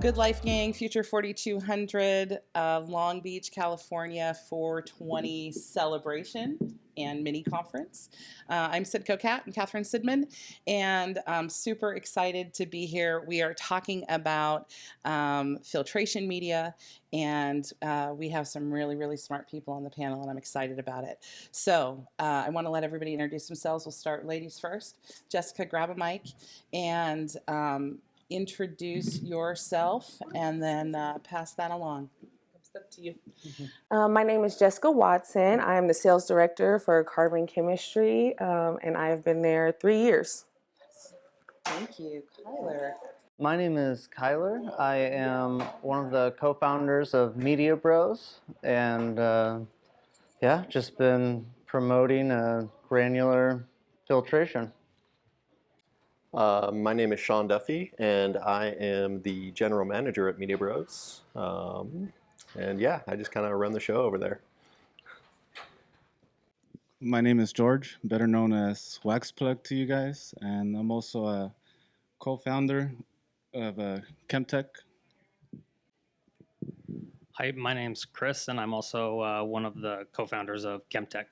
Good Life Gang, Future 4200, Long Beach, California 420 celebration and mini conference. I'm Sidco Cat and Catherine Sidman, and I'm super excited to be here. We are talking about filtration media, and we have some really, really smart people on the panel, and I'm excited about it. So I want to let everybody introduce themselves. We'll start ladies first. Jessica, grab a mic and introduce yourself, and then pass that along. It's up to you. My name is Jessica Watson. I am the sales director for carbon chemistry, and I have been there 3 years. Thank you. Kyler. My name is Kyler. I am one of the co-founders of Media Bros, and yeah, just been promoting granular filtration. My name is Sean Duffy, and I am the general manager at Media Bros. And yeah, I just kind of run the show over there. My name is George, better known as Wax Plug to you guys, and I'm also a co-founder of Chemtech. Hi, my name's Chris, and I'm also one of the co-founders of Chemtech.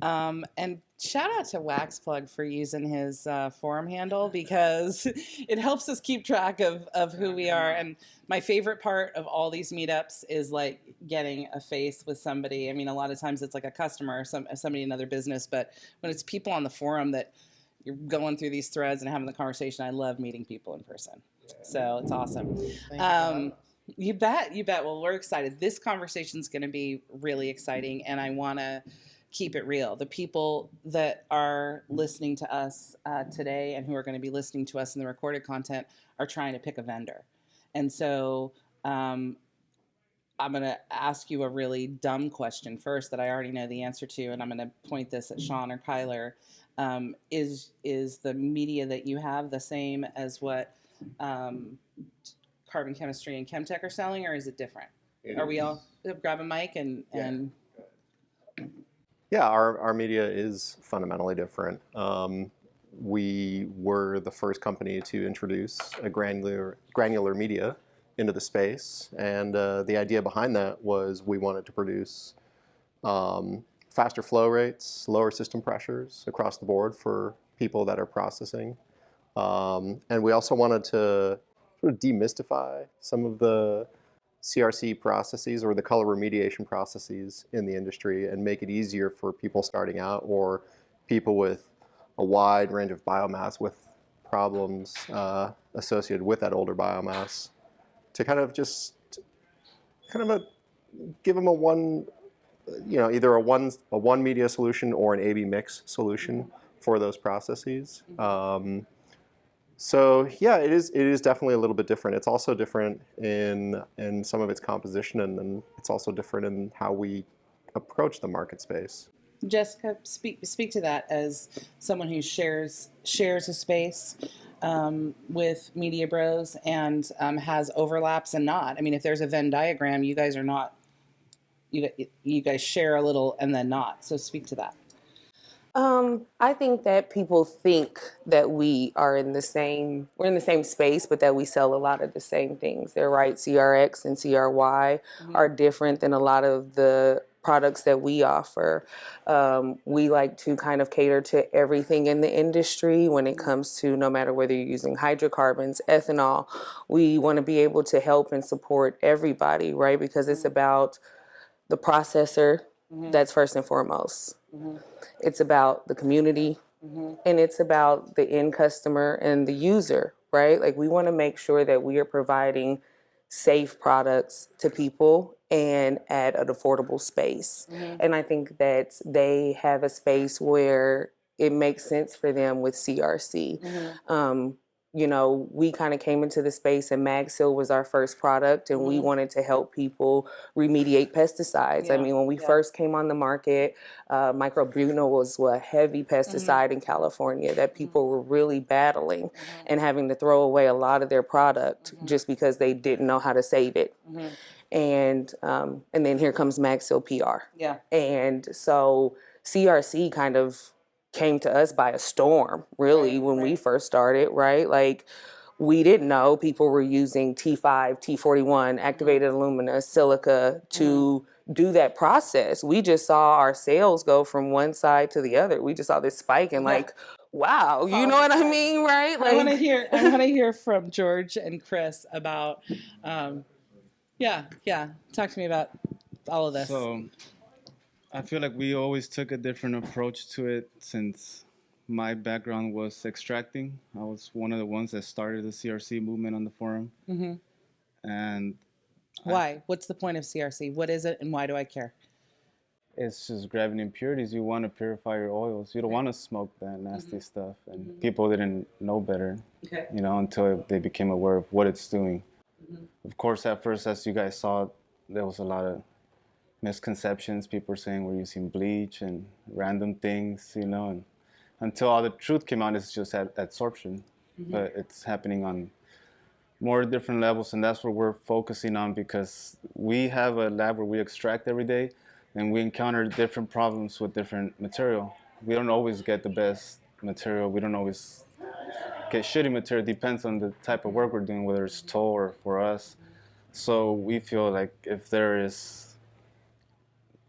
And shout out to Wax Plug for using his forum handle, because it helps us keep track of who we are. And my favorite part of all these meetups is like getting a face with somebody. I mean, a lot of times it's like a customer or somebody in another business, but when it's people on the forum that you're going through these threads and having the conversation, I love meeting people in person. So it's awesome. You bet. Well, we're excited. This conversation is going to be really exciting, and I want to keep it real. The people that are listening to us today and who are going to be listening to us in the recorded content are trying to pick a vendor. And so I'm going to ask you a really dumb question first that I already know the answer to, and I'm going to point this at Sean or Kyler. Is the media that you have the same as what carbon chemistry and Chemtech are selling, or is it different? Are we all grab a mic and Yeah, our media is fundamentally different. We were the first company to introduce a granular media into the space, and the idea behind that was we wanted to produce faster flow rates, lower system pressures across the board for people that are processing. And we also wanted to sort of demystify some of the CRC processes or the color remediation processes in the industry and make it easier for people starting out or people with a wide range of biomass with problems associated with that older biomass to give them either a one media solution or an A/B mix solution for those processes. So yeah, it is definitely a little bit different. It's also different in some of its composition, and then it's also different in how we approach the market space. Jessica, speak to that as someone who shares a space with Media Bros and has overlaps and not. I mean, if there's a Venn diagram, you guys are not. You guys share a little and then not. So speak to that. I think that people think that we are in the same space, but that we sell a lot of the same things. They're right. CRX and CRY are different than a lot of the products that we offer. We like to kind of cater to everything in the industry when it comes to no matter whether you're using hydrocarbons, ethanol. We want to be able to help and support everybody, right? Because it's about the processor. That's first and foremost. It's about the community, and it's about the end customer and the user, right? Like, we want to make sure that we are providing safe products to people and at an affordable space. And I think that they have a space where it makes sense for them with CRC. We kind of came into the space, and MagSeal was our first product, and we wanted to help people remediate pesticides. Yeah. I mean, when we first came on the market, microbutyl was a heavy pesticide in California that people were really battling and having to throw away a lot of their product just because they didn't know how to save it. And then here comes MagSeal PR. Yeah. And so CRC kind of came to us by a storm, really, when we first started, right? Like, we didn't know people were using T5, T41, activated alumina, silica to do that process. We just saw our sales go from one side to the other. We just saw this spike and like, wow, you know what I mean, right? I want to hear from George and Chris about, talk to me about all of this. So I feel like we always took a different approach to it since my background was extracting. I was one of the ones that started the CRC movement on the forum. And Why? What's the point of CRC? What is it and why do I care? it's just grabbing impurities. You want to purify your oils. You don't want to smoke that nasty stuff. And people didn't know better, you know, until they became aware of what it's doing. Of course, at first, as you guys saw, there was a lot of misconceptions. People were saying we're using bleach and random things, you know, and until all the truth came out, it's just adsorption. But it's happening on more different levels, and that's what we're focusing on, because we have a lab where we extract every day, and we encounter different problems with different material. We don't always get the best material. We don't always get shitty material. It depends on the type of work we're doing, whether it's toll or for us. So we feel like if there is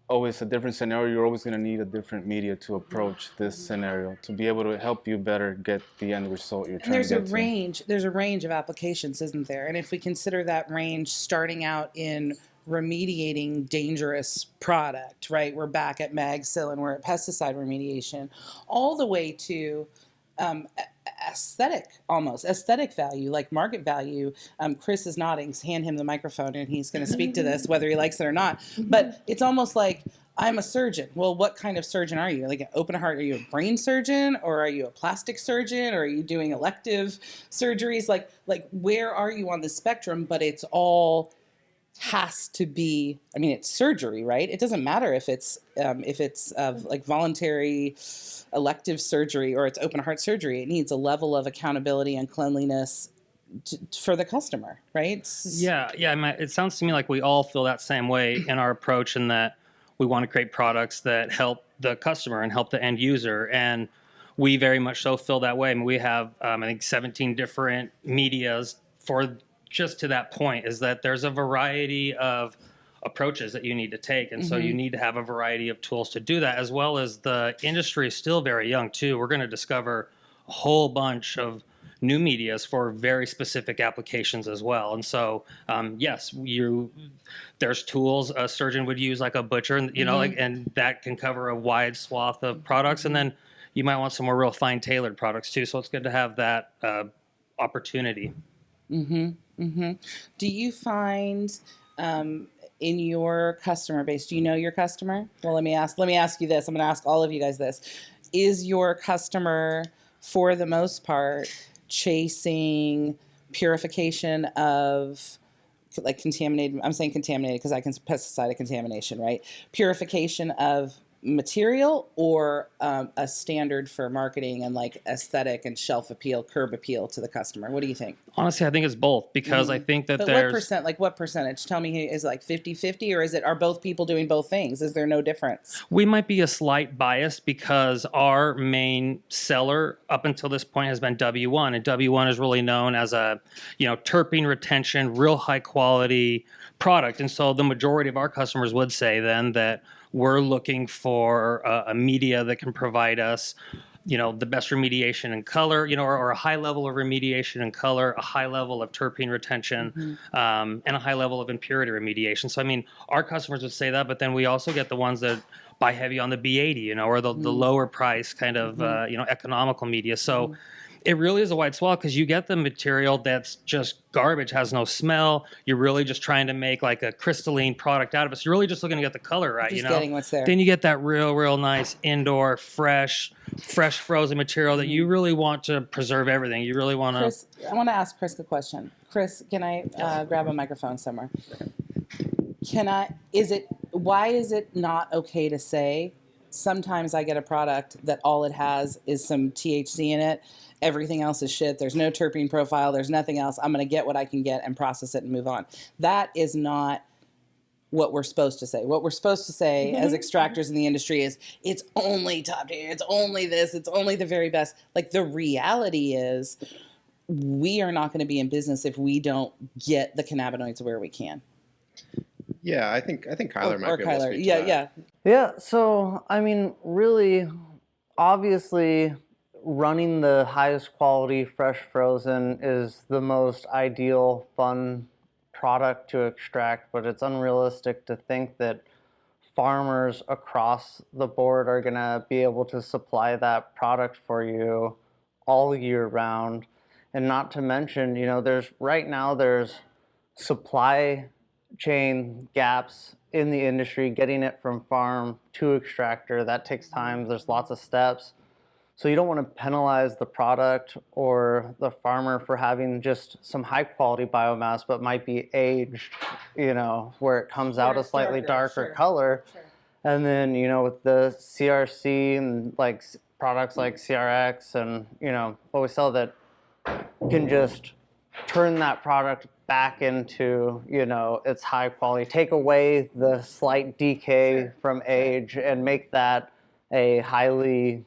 always a different scenario, you're always going to need a different media to approach this scenario to be able to help you better get the end result you're trying to get to. There's a range of applications, isn't there? And if we consider that range starting out in remediating dangerous product, right? We're back at MagSil and we're at pesticide remediation, all the way to aesthetic value, like market value. Chris is nodding. Hand him the microphone and he's going to speak to this, whether he likes it or not. But it's almost like, I'm a surgeon. Well, what kind of surgeon are you? Like an open heart? Are you a brain surgeon, or are you a plastic surgeon, or are you doing elective surgeries? Like where are you on the spectrum? But it's all has to be, I mean, it's surgery, right? It doesn't matter if it's like voluntary elective surgery or it's open heart surgery. It needs a level of accountability and cleanliness for the customer, right? Yeah. I mean, it sounds to me like we all feel that same way in our approach, and that we want to create products that help the customer and help the end user. And we very much so feel that way. I mean, we have, I think, 17 different medias for just to that point, is that there's a variety of approaches that you need to take. And so you need to have a variety of tools to do that, as well as the industry is still very young too. We're going to discover a whole bunch of new medias for very specific applications as well. And so, yes, there's tools a surgeon would use, like a butcher, and and that can cover a wide swath of products. And then you might want some more real fine tailored products too. So it's good to have that opportunity. Do you find in your customer base, do you know your customer? Well, let me ask you this. I'm going to ask all of you guys this. Is your customer, for the most part, chasing purification of, like, contaminated, I'm saying contaminated because I can pesticide contamination, right? Purification of material, or a standard for marketing and like aesthetic and shelf appeal, curb appeal to the customer? What do you think? Honestly, I think it's both, because I think that but what percentage? Tell me, is it like 50-50, or are both people doing both things? Is there no difference? We might be a slight bias, because our main seller up until this point has been W1, and W1 is really known as a, terpene retention, real high quality product. And so the majority of our customers would say then that we're looking for a media that can provide us, the best remediation in color, or a high level of remediation in color, a high level of terpene retention, and a high level of impurity remediation. So, I mean, our customers would say that, but then we also get the ones that buy heavy on the B80, or the lower price kind of, economical media. So it really is a wide swath, because you get the material that's just garbage, has no smell. You're really just trying to make like a crystalline product out of it. So you're really just looking to get the color right, just getting what's there. Then you get that real nice indoor, fresh frozen material that you really want to preserve everything. You really want to... Chris, I want to ask Chris a question. Chris, can I grab a microphone somewhere? Why is it not okay to say, sometimes I get a product that all it has is some THC in it, everything else is shit, there's no terpene profile, there's nothing else, I'm going to get what I can get and process it and move on? That is not what we're supposed to say. What we're supposed to say as extractors in the industry is, it's only top tier, it's only this, it's only the very best. Like, the reality is, we are not going to be in business if we don't get the cannabinoids where we can. Yeah, I think Kyler might be able to speak to that. Yeah. Yeah, so I mean, really, obviously, running the highest quality fresh frozen is the most ideal, fun product to extract, but it's unrealistic to think that farmers across the board are going to be able to supply that product for you all year round. And not to mention, there's supply chain gaps in the industry, getting it from farm to extractor. That takes time. There's lots of steps. So you don't want to penalize the product or the farmer for having just some high quality biomass, but might be aged, where it comes out a slightly darker color. Sure. And then, with the CRC and like products like CRX and, what we sell that can just turn that product back into, its high quality, take away the slight decay from age and make that a highly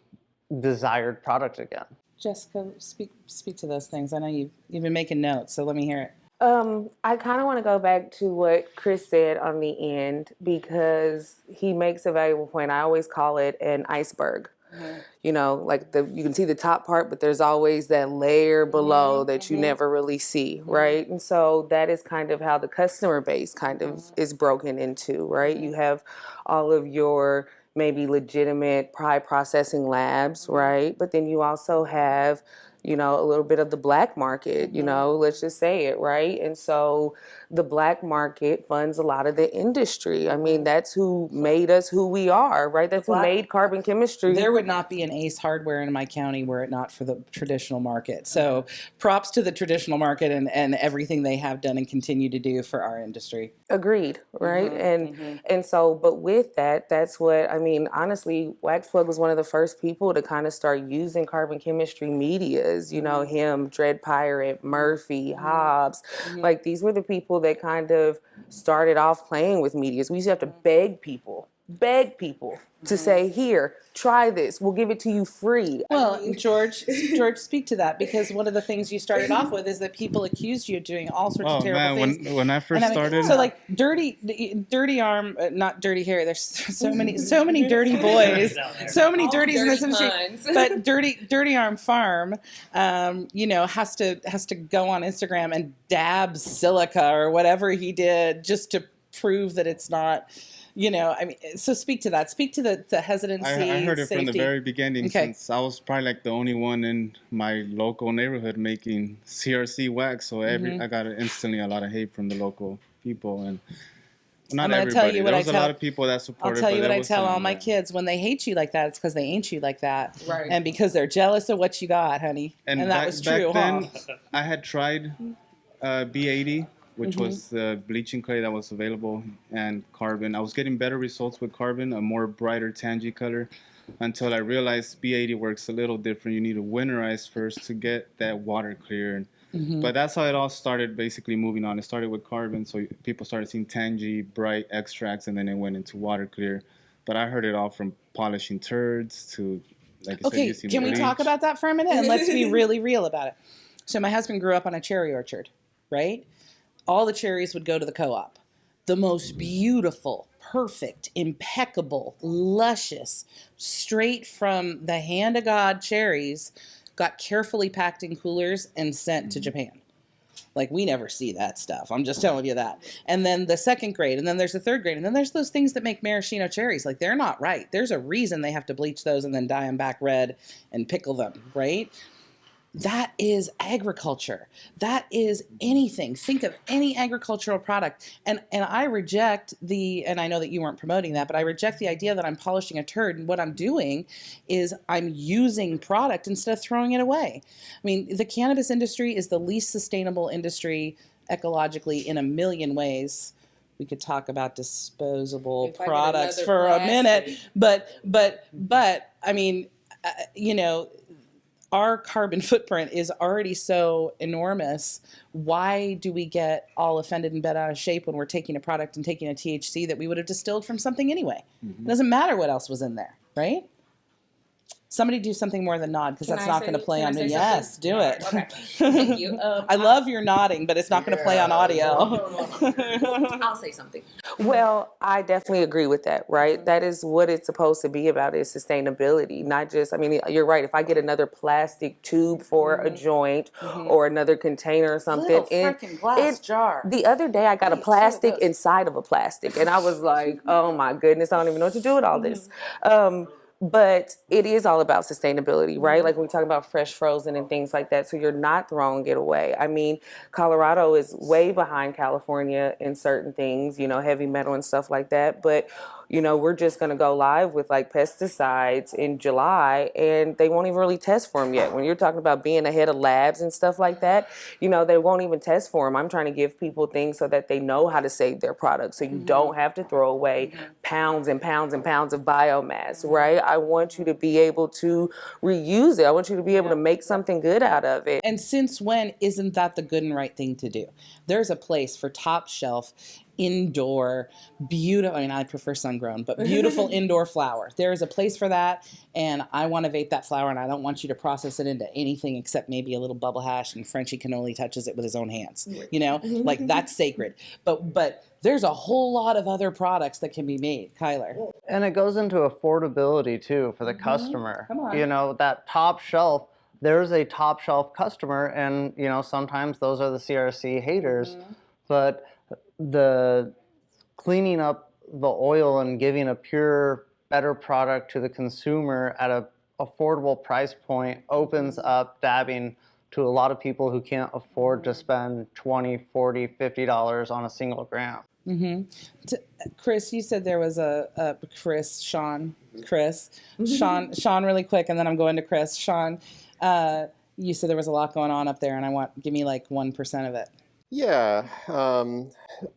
desired product again. Jessica, speak to those things. I know you've been making notes, so let me hear it. I kind of want to go back to what Chris said on the end because he makes a valuable point. I always call it an iceberg. Mm-hmm. Like you can see the top part, but there's always that layer below that you never really see, right? And so that is kind of how the customer base kind of is broken into, right? You have all of your maybe legitimate high processing labs, right? But then you also have, a little bit of the black market, let's just say it, right? And so the black market funds a lot of the industry. I mean, that's who made us who we are, right? That's who made carbon chemistry. There would not be an Ace Hardware in my county were it not for the traditional market. So props to the traditional market and everything they have done and continue to do for our industry. Agreed, right? And so, but with that, that's what, I mean, honestly, Waxplug was one of the first people to kind of start using carbon chemistry medias, him, Dread Pirate, Murphy, Hobbs. Like, these were the people that kind of started off playing with medias. We used to have to beg people to say, here, try this. We'll give it to you free. Well, George, speak to that, because one of the things you started off with is that people accused you of doing all sorts of terrible things. When I first started, so like dirty arm, not dirty hair. There's so many dirty boys, so many dirties in this industry. But dirty arm farm, has to go on Instagram and dab silica or whatever he did just to prove that it's not. So speak to that. Speak to the hesitancy. I heard it safety. from the very beginning, since I was probably like the only one in my local neighborhood making CRC wax. So I got instantly a lot of hate from the local people, and not everybody. There was a lot of people that supported. I'll tell you what I tell all my kids: when they hate you like that, it's because they ain't you like that, right? And because they're jealous of what you got, honey. And that was true. Back then, I had tried B80. Which was the bleaching clay that was available, and carbon. I was getting better results with carbon, a more brighter tangy color, until I realized B80 works a little different. You need to winterize first to get that water clear. But that's how it all started, basically moving on. It started with carbon, so people started seeing tangy, bright extracts, and then it went into water clear. But I heard it all from polishing turds to, like I said, using can we talk about that for a minute? And let's be really real about it. So my husband grew up on a cherry orchard, right? All the cherries would go to the co-op. The most beautiful, perfect, impeccable, luscious, straight from the hand of God cherries got carefully packed in coolers and sent to Japan. Like, we never see that stuff. I'm just telling you that. And then the second grade, and then there's the third grade, and then there's those things that make maraschino cherries. Like, they're not right. There's a reason they have to bleach those and then dye them back red and pickle them, right? That is agriculture. That is anything. Think of any agricultural product. And I reject and I know that you weren't promoting that, but I reject the idea that I'm polishing a turd. And what I'm doing is I'm using product instead of throwing it away. I mean, the cannabis industry is the least sustainable industry ecologically in a million ways. We could talk about disposable products for a minute, but I mean, our carbon footprint is already so enormous. Why do we get all offended and bent out of shape when we're taking a product and taking a THC that we would have distilled from something anyway? It doesn't matter what else was in there, right? Somebody do something more than nod, because Can that's I not say- going to play can I on say me. something? Yes, do it. Okay. Thank you. I love your nodding, but it's not going to play on audio. I'll say something. Well, I definitely agree with that, right? That is what it's supposed to be about, is sustainability. Not just, I mean, you're right. If I get another plastic tube for a joint or another container or something. Little freaking glass jar. The other day I got a Wait, plastic see this. inside of a plastic. And I was like, oh my goodness, I don't even know what to do with all this. But it is all about sustainability, right? Like when we talk about fresh frozen and things like that. So you're not throwing it away. I mean, Colorado is way behind California in certain things, you know, heavy metal and stuff like that. But, you know, we're just going to go live with like pesticides in July, and they won't even really test for them yet. When you're talking about being ahead of labs and stuff like that, you know, they won't even test for them. I'm trying to give people things so that they know how to save their products, so you don't have to throw away pounds and pounds and pounds of biomass, right? I want you to be able to reuse it. I want you to be able to make something good out of it. And since when isn't that the good and right thing to do? There's a place for top shelf, indoor, beautiful, I mean, I prefer sun-grown, but beautiful indoor flower. There is a place for that, and I want to vape that flower, and I don't want you to process it into anything except maybe a little bubble hash, and Frenchie cannoli touches it with his own hands. You know, like that's sacred. But there's a whole lot of other products that can be made, Kyler. And it goes into affordability too for the customer. Come on. You know, that top shelf, there's a top shelf customer, and you know, sometimes those are the CRC haters. But the cleaning up the oil and giving a pure, better product to the consumer at a affordable price point opens up dabbing to a lot of people who can't afford to spend $20, $40, $50 on a single gram. Chris, you said there was Sean, really quick, and then I'm going to Chris. Sean, you said there was a lot going on up there, and give me like 1% of it. Yeah,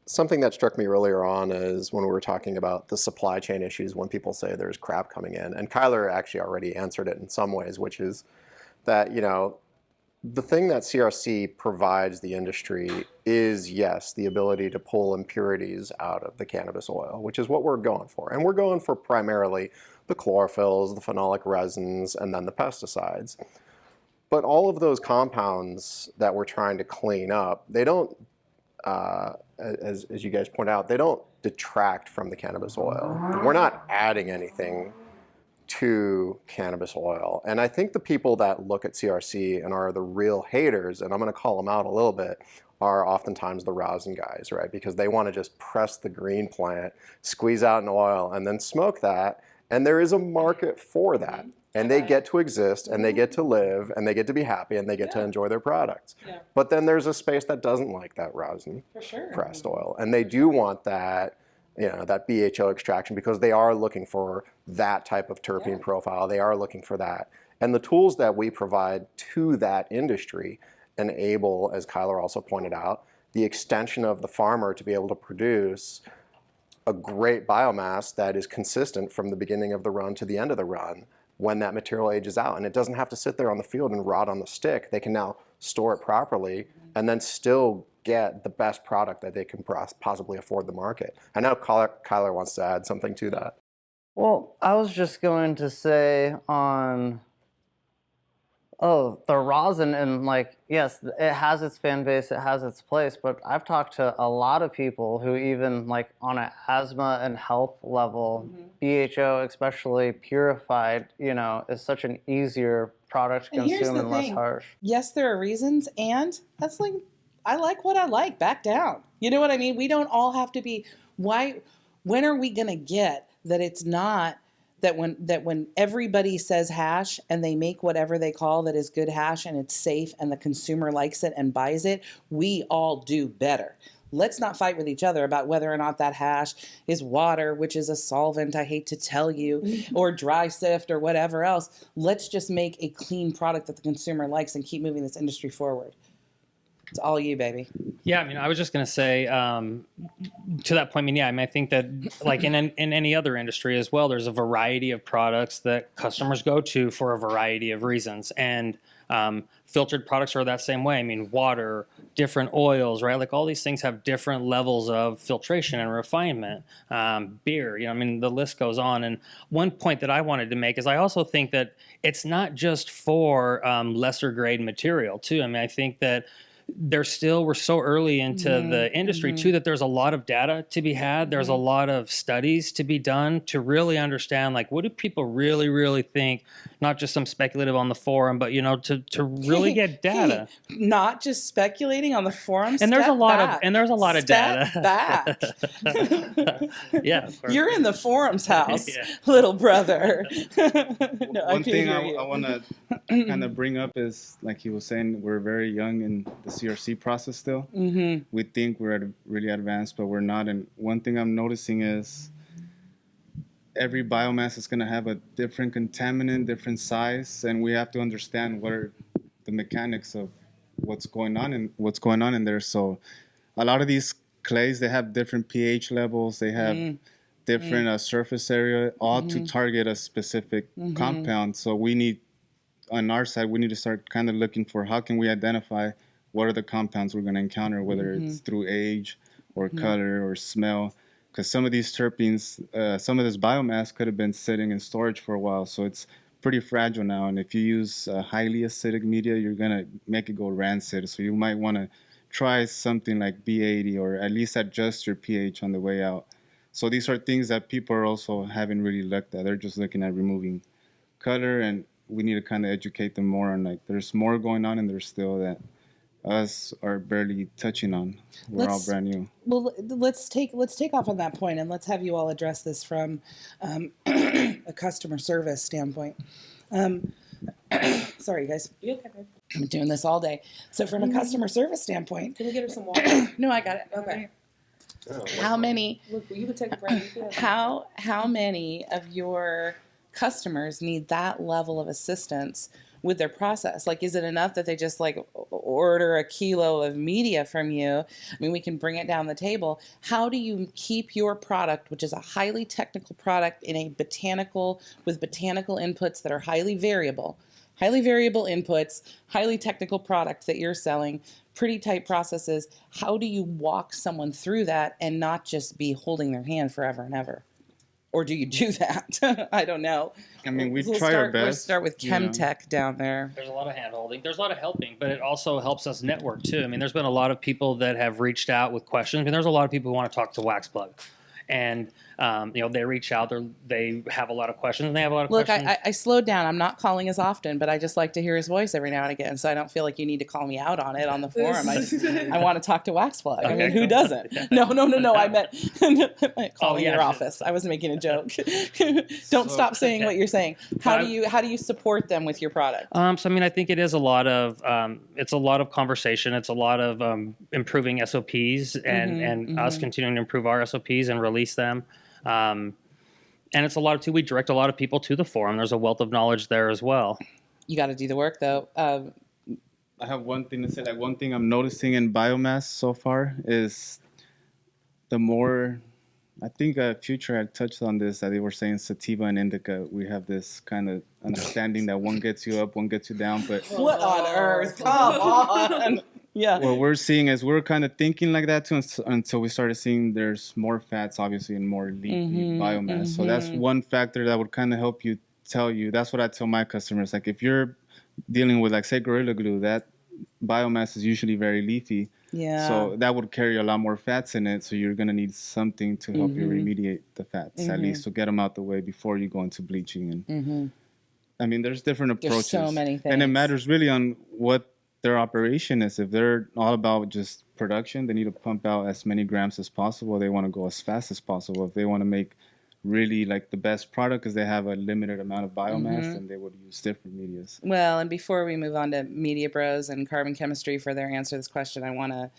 something that struck me earlier on is when we were talking about the supply chain issues, when people say there's crap coming in, and Kyler actually already answered it in some ways, which is that, you know, the thing that CRC provides the industry is, yes, the ability to pull impurities out of the cannabis oil, which is what we're going for. And we're going for primarily the chlorophylls, the phenolic resins, and then the pesticides. But all of those compounds that we're trying to clean up, they don't, as you guys point out, they don't detract from the cannabis oil. We're not adding anything to cannabis oil. And I think the people that look at CRC and are the real haters, and I'm going to call them out a little bit, are oftentimes the rosin guys, right? Because they want to just press the green plant, squeeze out an oil, and then smoke that. And there is a market for that. And they get to exist, and they get to live, and they get to be happy, and they get to enjoy their products. But then there's a space that doesn't like that rosin pressed oil. And they do want that, you know, that BHO extraction, because they are looking for that type of terpene profile. They are looking for that. And the tools that we provide to that industry enable, as Kyler also pointed out, the extension of the farmer to be able to produce a great biomass that is consistent from the beginning of the run to the end of the run when that material ages out. And it doesn't have to sit there on the field and rot on the stick. They can now store it properly and then still get the best product that they can possibly afford the market. I know Kyler wants to add something to that. Well, I was just going to say on, the rosin, and like, yes, it has its fan base, it has its place, but I've talked to a lot of people who even like on an asthma and health level, BHO, especially purified, you know, is such an easier product to consume and less harsh. Yes, there are reasons, and that's like, I like what I like, back down. You know what I mean? We don't all have to be, when are we going to get that it's not, that when everybody says hash and they make whatever they call that is good hash and it's safe and the consumer likes it and buys it, we all do better. Let's not fight with each other about whether or not that hash is water, which is a solvent, I hate to tell you, or dry sift or whatever else. Let's just make a clean product that the consumer likes and keep moving this industry forward. It's all you, baby. Yeah, I mean, I was just going to say, to that point, I mean, yeah, I mean, I think that like in any other industry as well, there's a variety of products that customers go to for a variety of reasons. And Filtered products are that same way. I mean, water, different oils, right? Like all these things have different levels of filtration and refinement. Beer, I mean, the list goes on. And one point that I wanted to make is I also think that it's not just for lesser grade material too. I mean, I think that we're so early into the industry too, that there's a lot of data to be had. There's a lot of studies to be done to really understand, like, what do people really, really think? Not just some speculative on the forum, but, to really get data. Not just speculating on the forum. And there's a lot of Step data. back. Yeah. You're in the forum's house, Yeah. little brother. One thing I want to kind of bring up is, like he was saying, we're very young in the CRC process still. We think we're really advanced, but we're not. And one thing I'm noticing is every biomass is going to have a different contaminant, different size, and we have to understand what are the mechanics of what's going on in there. So a lot of these clays, they have different pH levels, they have different surface area, all to target a specific compound. So we need, on our side, we need to start kind of looking for how can we identify what are the compounds we're going to encounter, whether it's through age or color or smell. Because some of these terpenes, some of this biomass could have been sitting in storage for a while, so it's pretty fragile now. And if you use highly acidic media, you're going to make it go rancid. So you might want to try something like B80, or at least adjust your pH on the way out. So these are things that people are also haven't really looked at. They're just looking at removing color, and we need to kind of educate them more on, like, there's more going on, and there's still that us are barely touching on. We're all brand new. Well, let's take off on that point, and let's have you all address this from a customer service standpoint. Sorry, guys. You okay, babe? I've been doing this all day. So from a customer service standpoint, Can we get her some water? no, I got it. Okay. How many? Look, you would take a break. How many of your customers need that level of assistance with their process? Like, is it enough that they just like order a kilo of media from you? I mean, we can bring it down the table. How do you keep your product, which is a highly technical product with botanical inputs that are highly variable inputs, highly technical product that you're selling, pretty tight processes? How do you walk someone through that and not just be holding their hand forever and ever? Or do you do that? I don't know. I mean, we try our best. We'll start with Chemtech down there. There's a lot of hand-holding. There's a lot of helping, but it also helps us network, too. I mean, there's been a lot of people that have reached out with questions. I mean, there's a lot of people who want to talk to Wax Plug. And, they reach out. They have a lot of questions, and they have a lot of questions. Look, I slowed down. I'm not calling as often, but I just like to hear his voice every now and again, so I don't feel like you need to call me out on it on the forum. I want to talk to Wax Plug. I mean, who doesn't? No. I meant calling your office. I was making a joke. Don't stop saying what you're saying. How do you support them with your product? So I mean, I think it is a lot of conversation. It's a lot of improving SOPs and us continuing to improve our SOPs and release them. And it's a lot of we direct a lot of people to the forum. There's a wealth of knowledge there as well. You got to do the work, though. I have one thing to say. Like, one thing I'm noticing in biomass so far is the more, I think Future had touched on this, that they were saying sativa and indica. We have this kind of understanding that one gets you up, one gets you down. But what on earth? Come on. Yeah. What we're seeing is we're kind of thinking like that too, until we started seeing there's more fats, obviously, and more leafy biomass. So that's one factor that would kind of help you tell you. That's what I tell my customers. Like, if you're dealing with, like, say, Gorilla Glue, that biomass is usually very leafy. Yeah. So that would carry a lot more fats in it. So you're going to need something to help you remediate the fats, at least to get them out the way before you go into bleaching. And I mean, there's different approaches. There's so many things. And it matters really on what their operation is. If they're all about just production, they need to pump out as many grams as possible. They want to go as fast as possible. If they want to make really like the best product because they have a limited amount of biomass, then they would use different medias. Well, and before we move on to Media Bros and Carbon Chemistry for their answer to this question, I want to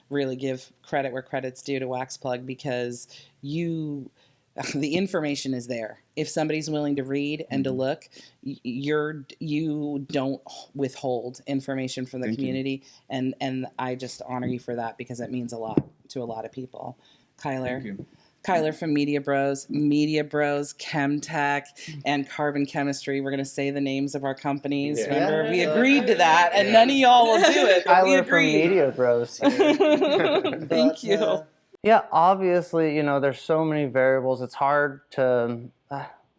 really give credit where credit's due to Wax Plug, because the information is there. If somebody's willing to read and to look, you don't withhold information from the community, and I just honor you for that, because it means a lot to a lot of people. Kyler, Kyler from Media Bros, Chemtech, and Carbon Chemistry. We're going to say the names of our companies. Yeah. Remember, we agreed to that, and none of y'all will do it. But we Tyler from agreed. Media Bros here. Thank you. Yeah, obviously, there's so many variables. It's hard to,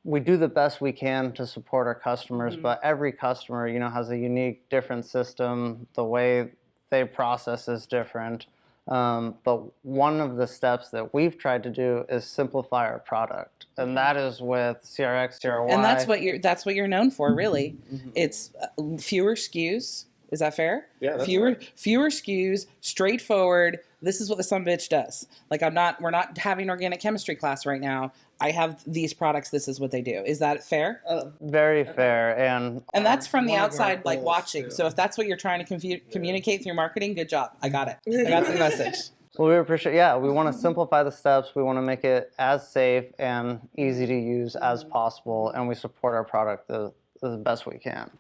we do the best we can to support our customers, but every customer, has a unique, different system. The way they process is different. But one of the steps that we've tried to do is simplify our product, and that is with CRX, CRY. And that's what you're known for, really. It's fewer SKUs. Is that fair? Yeah, that's fewer fair. fewer SKUs, straightforward. This is what the sumbitch does. Like we're not having organic chemistry class right now. I have these products. This is what they do. Is that fair? Very fair, and And that's from the one of our outside, like goals, watching. too. So if that's what you're trying to communicate through marketing, good job. I got it. I got the message. well, we appreciate. Yeah, we want to simplify the steps. We want to make it as safe and easy to use as possible, and we support our product the best we can.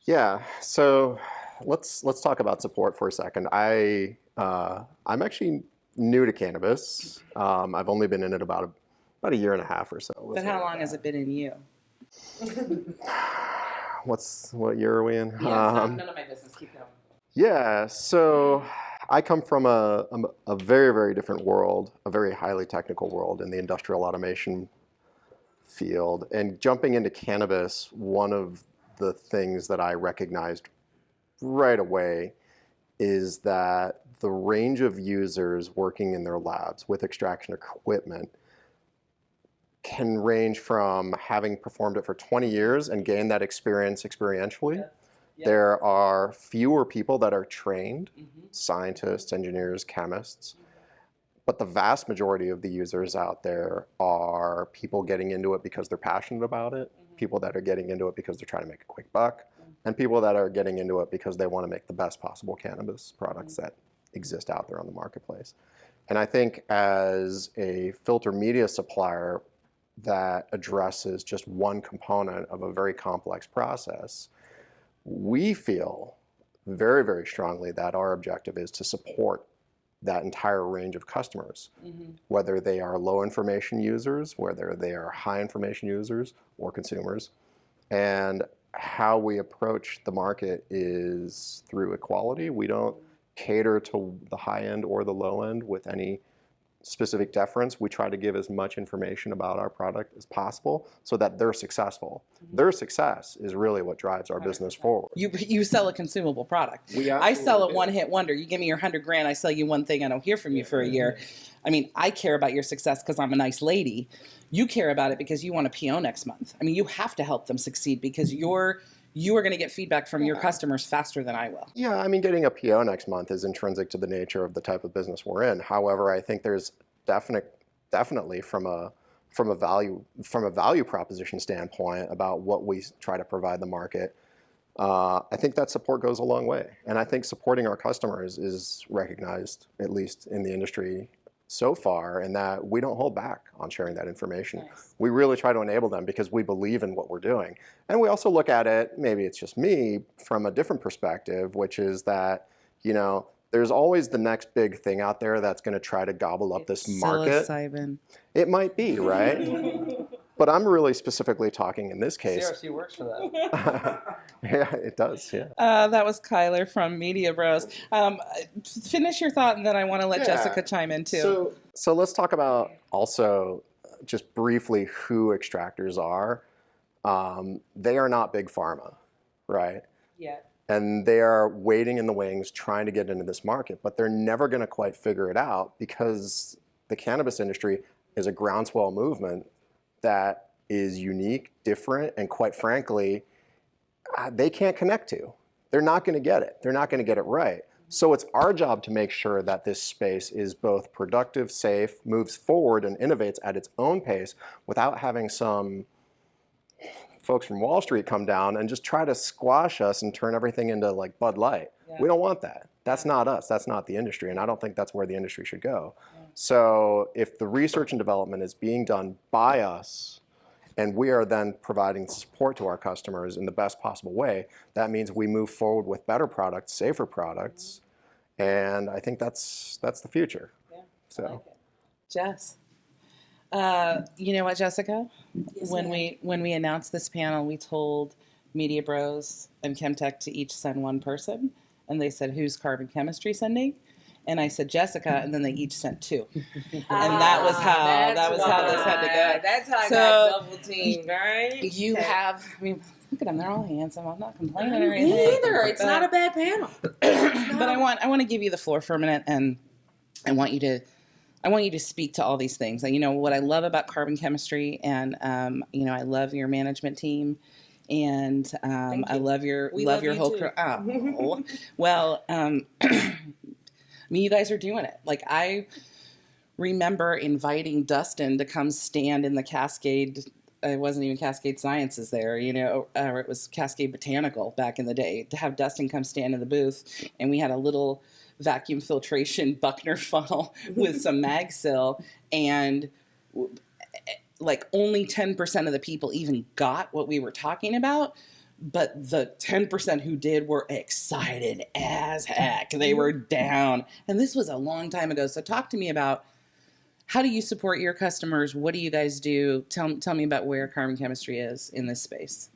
Yeah, so let's talk about support for a second. I'm actually new to cannabis. I've only been in it about a year and a half or so. But how long has it been in you? What year are we in? None of my business. Keep going. Yeah, so I come from a very, very different world, a very highly technical world in the industrial automation field. And jumping into cannabis, one of the things that I recognized right away is that the range of users working in their labs with extraction equipment can range from having performed it for 20 years and gained that experience experientially. Yeah. There are fewer people that are trained, scientists, engineers, chemists, but the vast majority of the users out there are people getting into it because they're passionate about it, people that are getting into it because they're trying to make a quick buck, and people that are getting into it because they want to make the best possible cannabis products that exist out there on the marketplace. And I think as a filter media supplier that addresses just one component of a very complex process, we feel very, very strongly that our objective is to support that entire range of customers, whether they are low information users, whether they are high information users or consumers. And how we approach the market is through equality. We don't cater to the high end or the low end with any specific deference. We try to give as much information about our product as possible so that they're successful. Their success is really what drives our business forward. You sell a consumable product. I sell a one-hit wonder. You give me your $100,000, I sell you one thing, I don't hear from you for a year. I mean, I care about your success because I'm a nice lady. You care about it because you want a PO next month. I mean, you have to help them succeed because you are going to get feedback from your customers faster than I will. Yeah, I mean, getting a PO next month is intrinsic to the nature of the type of business we're in. However, I think there's definitely from a value proposition standpoint about what we try to provide the market. I think that support goes a long way, and I think supporting our customers is recognized, at least in the industry so far, in that we don't hold back on sharing that information. Nice. We really try to enable them because we believe in what we're doing. And we also look at it, maybe it's just me, from a different perspective, which is that, there's always the next big thing out there that's going to try to gobble up this market. Psilocybin. It might be, right? But I'm really specifically talking in this case. CRC works for that. Yeah, it does, yeah. That was Kyler from Media Bros. Finish your thought, and then I want to let Jessica chime in too. So let's talk about also just briefly who extractors are. They are not big pharma, right? Yeah. And they are waiting in the wings trying to get into this market, but they're never going to quite figure it out because the cannabis industry is a groundswell movement that is unique, different, and quite frankly, they can't connect to. They're not going to get it. They're not going to get it right. So it's our job to make sure that this space is both productive, safe, moves forward, and innovates at its own pace without having some folks from Wall Street come down and just try to squash us and turn everything into like Bud Light. Yeah. We don't want that. That's not us. That's not the industry. And I don't think that's where the industry should go. So if the research and development is being done by us and we are then providing support to our customers in the best possible way, that means we move forward with better products, safer products. And I think that's the future. Yeah, So. I like it. Jess. You know what, Jessica? When we announced this panel, we told Media Bros and Chemtech to each send one person, and they said, "Who's carbon chemistry sending?" And I said Jessica, and then they each sent two, and that was how this had to go. That's how I So, got double teamed, right? You have, I mean, look at them; they're all handsome. I'm not complaining or Me anything. either. It's not a bad panel. But I want to give you the floor for a minute, and I want you to speak to all these things. And, you know, what I love about carbon chemistry, and you know, I love your management team, and I love your whole crew. Oh, well, I mean, you guys are doing it. Like, I remember inviting Dustin to come stand in the Cascade. It wasn't even Cascade Sciences there, you know, or it was Cascade Botanical back in the day, to have Dustin come stand in the booth, and we had a little vacuum filtration Buckner funnel with some MagSil, and like only 10% of the people even got what we were talking about, but the 10% who did were excited as heck. They were down, and this was a long time ago. So talk to me about, how do you support your customers? What do you guys do? Tell me about where carbon chemistry is in this space.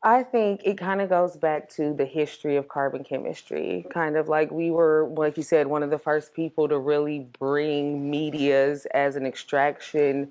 I think it kind of goes back to the history of carbon chemistry. Kind of like we were, like you said, one of the first people to really bring medias as an extraction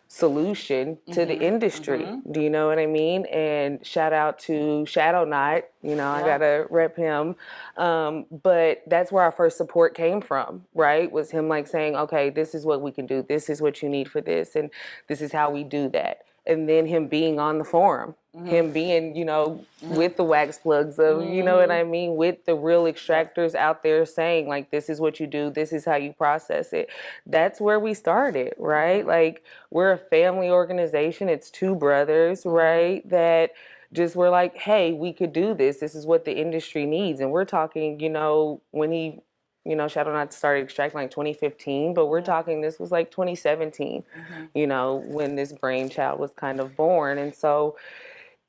solution to the industry. Do you know what I mean? And shout out to Shadow Knight, you know, I gotta rep him. But that's where our first support came from, right? Was him like saying, okay, this is what we can do. This is what you need for this. And this is how we do that. And then him being on the forum, him being, you know, with the wax plugs of, you know what I mean, with the real extractors out there saying, like, this is what you do, this is how you process it. That's where we started, right? Like, we're a family organization. It's two brothers, right? That just were like, hey, we could do this. This is what the industry needs. And we're talking, you know, when he, you know, Shadow Knot started extracting like 2015, but we're talking, this was like 2017, you know, when this brainchild was kind of born. And so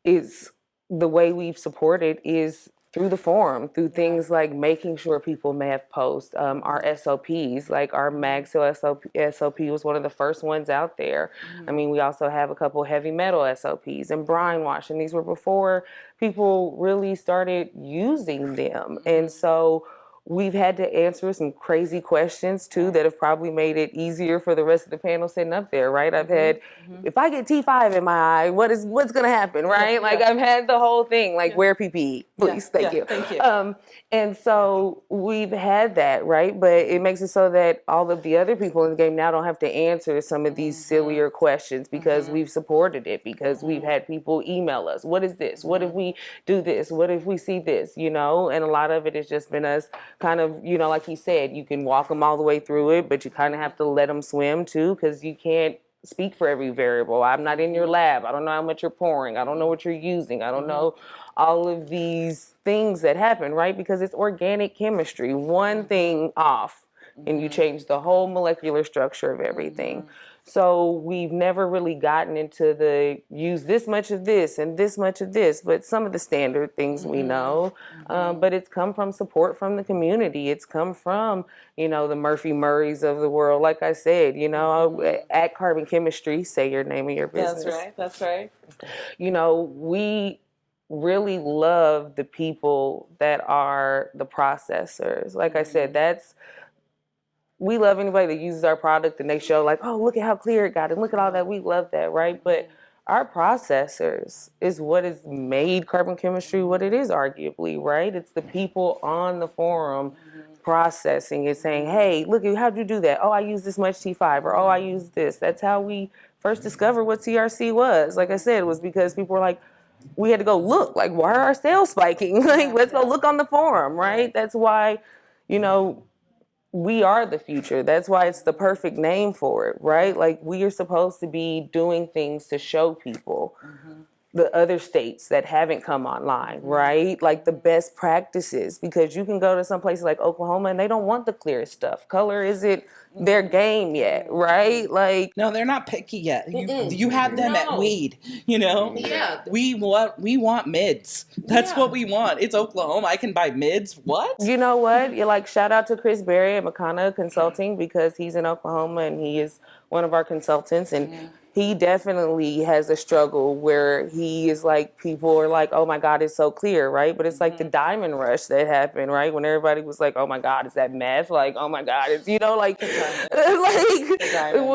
it's the way we've supported is through the forum, through things like making sure people may have posts, our SOPs, like our MagSil SOP was one of the first ones out there. I mean, we also have a couple heavy metal SOPs and brine wash, and these were before people really started using them. And so we've had to answer some crazy questions too that have probably made it easier for the rest of the panel sitting up there, right? I've had, if I get T5 in my eye, what's going to happen, right? Like I've had the whole thing, like wear PPE, please, thank you. Thank you. And so we've had that, right? But it makes it so that all of the other people in the game now don't have to answer some of these sillier questions because we've supported it, because we've had people email us, what is this? What if we do this? What if we see this, you know? And a lot of it has just been us kind of, you know, like he said, you can walk them all the way through it, but you kind of have to let them swim too, because you can't speak for every variable. I'm not in your lab. I don't know how much you're pouring. I don't know what you're using. I don't know all of these things that happen, right? Because it's organic chemistry. One thing off and you change the whole molecular structure of everything. So we've never really gotten into the use this much of this and this much of this, but some of the standard things we know. But it's come from support from the community. It's come from, you know, the Murphy Murrays of the world. Like I said, you know, at Carbon Chemistry, say your name of your business. That's right. You know, we really love the people that are the processors. Like I said, we love anybody that uses our product and they show like, oh, look at how clear it got and look at all that. We love that, right? But our processors is what has made carbon chemistry what it is, arguably, right? It's the people on the forum processing it, saying, hey, look, how'd you do that? Oh, I use this much T5, or oh, I use this. That's how we first discovered what CRC was. Like I said, it was because people were like, we had to go look, like, why are our sales spiking? Like, let's go look on the forum, right? That's why, you know, we are the future. That's why it's the perfect name for it, right? Like, we are supposed to be doing things to show people the other states that haven't come online, right? Like the best practices, because you can go to some places like Oklahoma and they don't want the clear stuff. Color isn't their game yet, right? Like, No, they're not picky yet. You had them at weed, you know? Yeah. We want mids. That's what we want. It's Oklahoma. I can buy mids. What? you know what? You're like, shout out to Chris Berry at Makana Consulting, because he's in Oklahoma and he is one of our consultants. And he definitely has a struggle where he is like, people are like, oh my God, it's so clear, right? But it's like the diamond rush that happened, right? When everybody was like, oh my God, is that meth? Like, oh my God, it's, you know, like,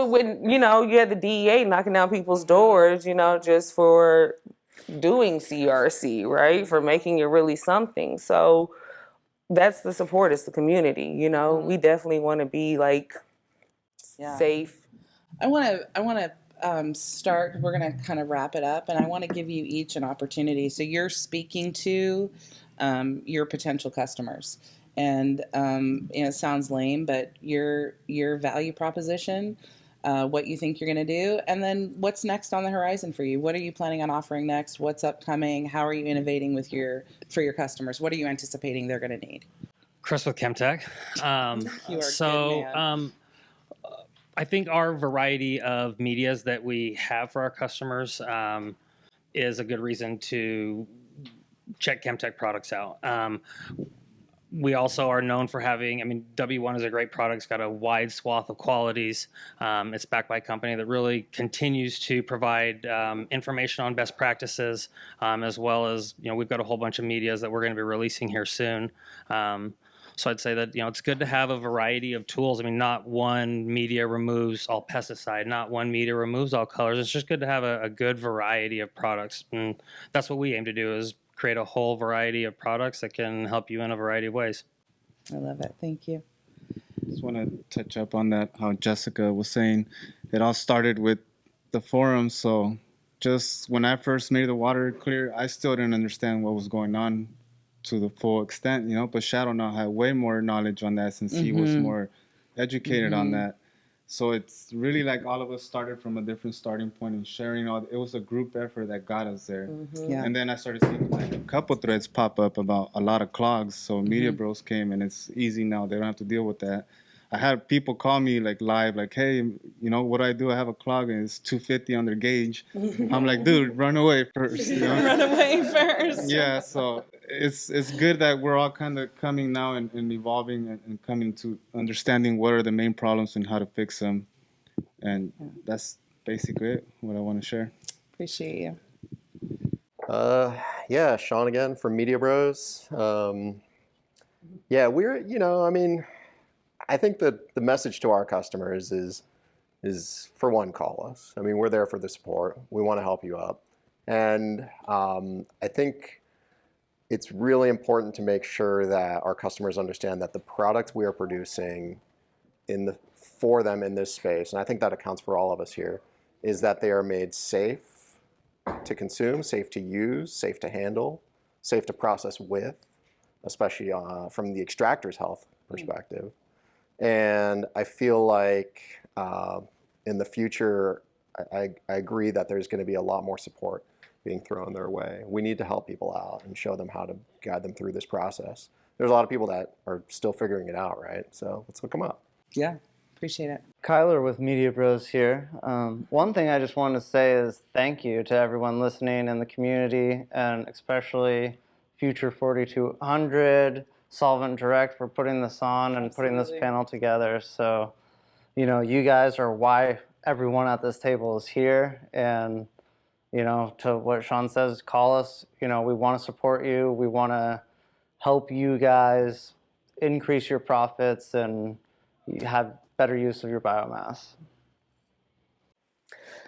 when, you know, you had the DEA knocking down people's doors, you know, just for doing CRC, right? For making it really something. So that's the support, it's the community, you know? We definitely want to be like safe. I want to start. We're going to kind of wrap it up, and I want to give you each an opportunity. So you're speaking to your potential customers, and it sounds lame, but your value proposition, what you think you're going to do, and then what's next on the horizon for you. What are you planning on offering next? What's upcoming? How are you innovating for your customers? What are you anticipating they're going to need? Chris with Chemtech. You are good, man. I think our variety of medias that we have for our customers is a good reason to check Chemtech products out. We also are known for having, I mean, W1 is a great product. It's got a wide swath of qualities. It's backed by a company that really continues to provide information on best practices, as well as, you know, we've got a whole bunch of medias that we're going to be releasing here soon. So I'd say that, you know, it's good to have a variety of tools. I mean, not one media removes all pesticide, not one media removes all colors. It's just good to have a good variety of products. And that's what we aim to do, is create a whole variety of products that can help you in a variety of ways. I love it. Thank you. Just want to touch up on that, how Jessica was saying it all started with the forum. So just when I first made the water clear, I still didn't understand what was going on to the full extent, you know, but Shadow now had way more knowledge on that since he was more educated on that. So it's really like all of us started from a different starting point and sharing all. It was a group effort that got us there. Yeah. And then I started seeing like a couple threads pop up about a lot of clogs. So Media Bros came, and it's easy now. They don't have to deal with that. I had people call me like live, like, hey, you know, what do I do? I have a clog and it's 250 on their gauge. I'm like, dude, run away first. You know? Run away first. Yeah, so it's good that we're all kind of coming now and evolving and coming to understanding what are the main problems and how to fix them. And that's basically it, what I want to share. Appreciate you. Yeah, Sean again from Media Bros. Yeah, we're, you know, I mean, I think that the message to our customers is for one, call us. I mean, we're there for the support. We want to help you up. And I think it's really important to make sure that our customers understand that the products we are producing for them in this space, and I think that accounts for all of us here, is that they are made safe to consume, safe to use, safe to handle, safe to process with, especially from the extractor's health perspective. And I feel like in the future, I agree that there's going to be a lot more support being thrown their way. We need to help people out and show them how to guide them through this process. There's a lot of people that are still figuring it out, right? So let's hook them up. Yeah, appreciate it. Kyler with Media Bros here. One thing I just want to say is thank you to everyone listening in the community, and especially Future 4200, Solvent Direct for putting this on and putting this panel together. So, you know, you guys are why everyone at this table is here. And, you know, to what Sean says, call us. You know, we want to support you. We want to help you guys increase your profits and have better use of your biomass.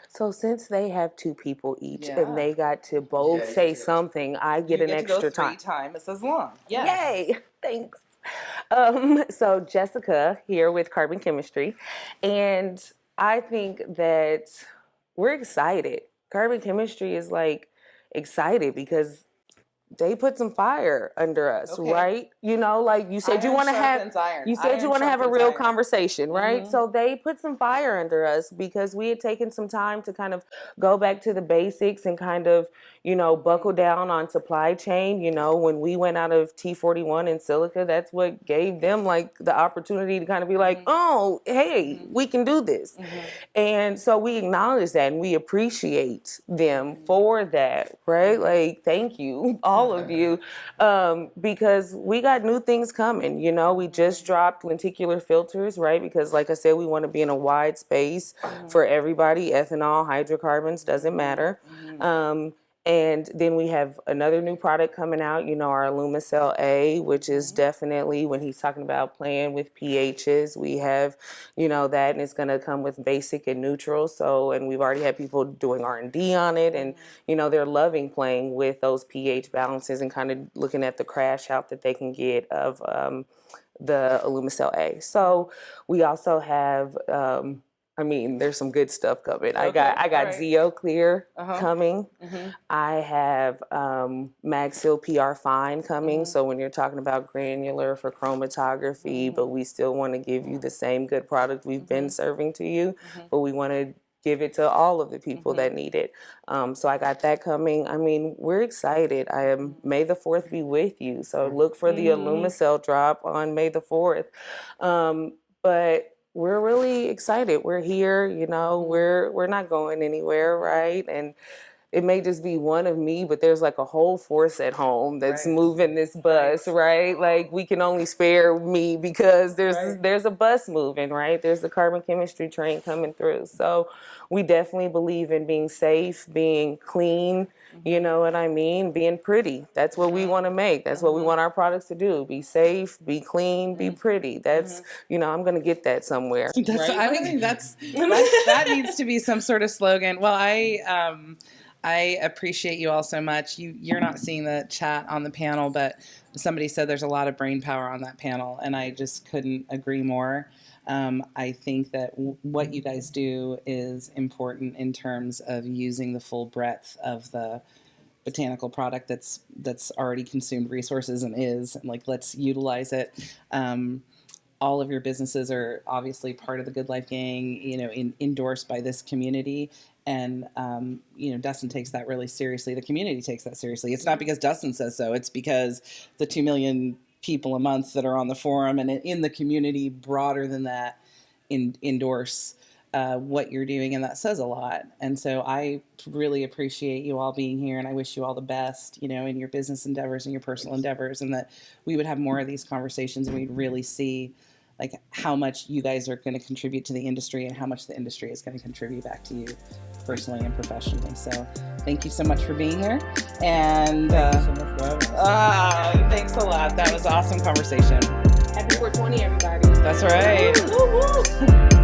So since they have 2 people each and they got to both say something, I get an extra time. 3 times as long. Yay! Thanks. So Jessica here with Carbon Chemistry, and I think that we're excited. Carbon Chemistry is like excited because they put some fire under us, Okay. right? You know, like you said, you want to have a real conversation, right? So they put some fire under us because we had taken some time to kind of go back to the basics and kind of, you know, buckle down on supply chain. You know, when we went out of T41 and silica, that's what gave them like the opportunity to kind of be like, oh, hey, we can do this. And so we acknowledge that and we appreciate them for that, right? Like, thank you, all of you, because we got new things coming. You know, we just dropped lenticular filters, right? Because like I said, we want to be in a wide space for everybody. Ethanol, hydrocarbons, doesn't matter. And then we have another new product coming out, you know, our Alumacell A, which is definitely, when he's talking about playing with pHs, we have, you know, that, and it's going to come with basic and neutral. So, and we've already had people doing R&D on it, and, you know, they're loving playing with those pH balances and kind of looking at the crash out that they can get of the Alumacell A. So we also have, I mean, there's some good stuff coming. I got Zeo Clear coming. I have MagSeal PR Fine coming. So when you're talking about granular for chromatography, but we still want to give you the same good product we've been serving to you, but we want to give it to all of the people that need it. So I got that coming. I mean, we're excited. May the 4th be with you. So look for the Alumacell drop on May the 4th. But we're really excited. We're here, you know, we're not going anywhere, right? And it may just be one of me, but there's like a whole force at home that's moving this bus, right? Like we can only spare me because there's a bus moving, right? There's the carbon chemistry train coming through. So we definitely believe in being safe, being clean, you know what I mean? Being pretty. That's what we want to make. That's what we want our products to do. Be safe, be clean, be pretty. That's, you know, I'm going to get that somewhere. I think that needs to be some sort of slogan. Well, I appreciate you all so much. You're not seeing the chat on the panel, but somebody said there's a lot of brain power on that panel, and I just couldn't agree more. I think that what you guys do is important in terms of using the full breadth of the botanical product that's already consumed resources and like, let's utilize it. All of your businesses are obviously part of the Good Life Gang, you know, endorsed by this community. And, you know, Dustin takes that really seriously. The community takes that seriously. It's not because Dustin says so. It's because the 2 million people a month that are on the forum and in the community broader than that endorse what you're doing. And that says a lot. And so I really appreciate you all being here, and I wish you all the best, you know, in your business endeavors and your personal endeavors, and that we would have more of these conversations and we'd really see like how much you guys are going to contribute to the industry and how much the industry is going to contribute back to you personally and professionally. So thank you so much for being here. And Thank you so much for having us. Thanks a lot. That was an awesome conversation. Happy 420, everybody. That's right. Woo, woo, woo.